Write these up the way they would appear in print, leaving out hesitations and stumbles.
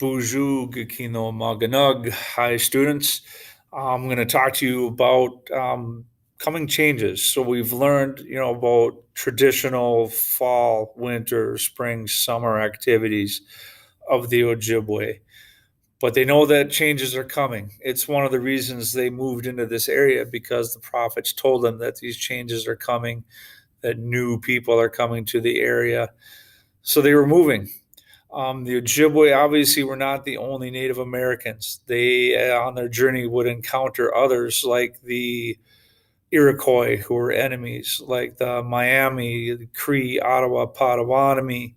Bonjour, Gakino Maganug. Hi, students. I'm going to talk to you about coming changes. So we've learned, about traditional fall, winter, spring, summer activities of the Ojibwe, but they know that changes are coming. It's one of the reasons they moved into this area because the prophets told them that these changes are coming, that new people are coming to the area. So they were moving. The Ojibwe obviously were not the only Native Americans. They, on their journey, would encounter others like the Iroquois, who were enemies, like the Miami, the Cree, Ottawa, Potawatomi.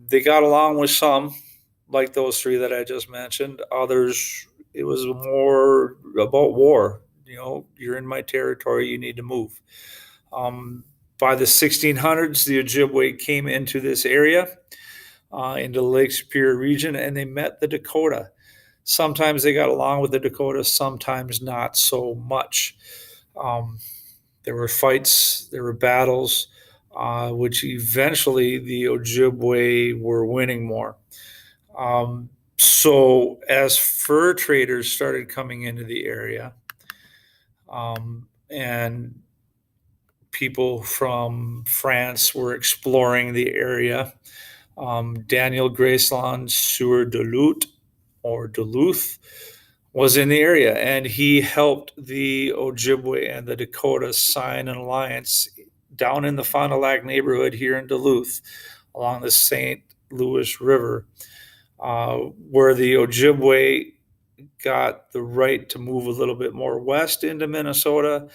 They got along with some, like those three that I just mentioned. Others, it was more about war. You're in my territory, you need to move. By the 1600s, the Ojibwe came into this area, into the Lake Superior region, and they met the Dakota. Sometimes they got along with the Dakota, sometimes not so much. There were fights, there were battles, which eventually the Ojibwe were winning more. So as fur traders started coming into the area, and people from France were exploring the area, Daniel Grayslon Sieur Duluth was in the area, and he helped the Ojibwe and the Dakota sign an alliance down in the Fond du Lac neighborhood here in Duluth along the St. Louis River, where the Ojibwe got the right to move a little bit more west into Minnesota.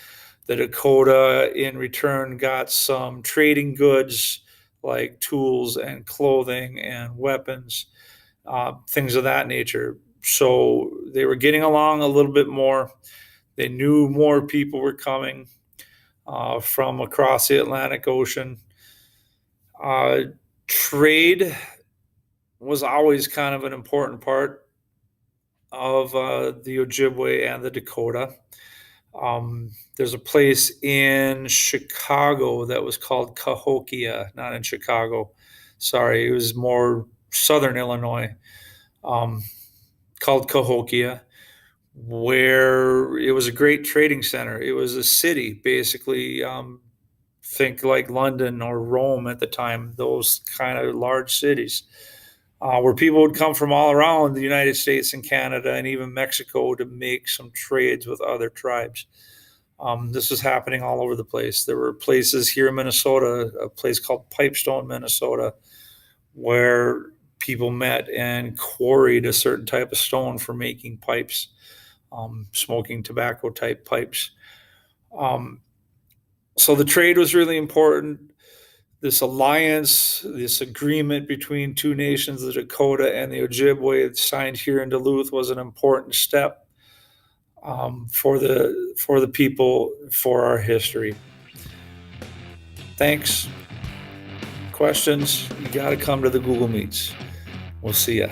The Dakota, in return, got some trading goods like tools and clothing and weapons, things of that nature. So they were getting along a little bit more. They knew more people were coming from across the Atlantic Ocean. Trade was always kind of an important part of the Ojibwe and the Dakota. There's a place in Chicago that was called Cahokia, not in Chicago. Sorry, it was more southern Illinois, called Cahokia, where it was a great trading center. It was a city, basically. Think like London or Rome at the time, those kind of large cities, where people would come from all around the United States and Canada and even Mexico to make some trades with other tribes. This was happening all over the place. There were places here in Minnesota, a place called Pipestone, Minnesota, where people met and quarried a certain type of stone for making pipes, smoking tobacco type pipes. So the trade was really important. This alliance, this agreement between two nations, the Dakota and the Ojibwe, signed here in Duluth, was an important step for the people, for our history. Thanks. Questions? You got to come to the Google Meets. We'll see ya.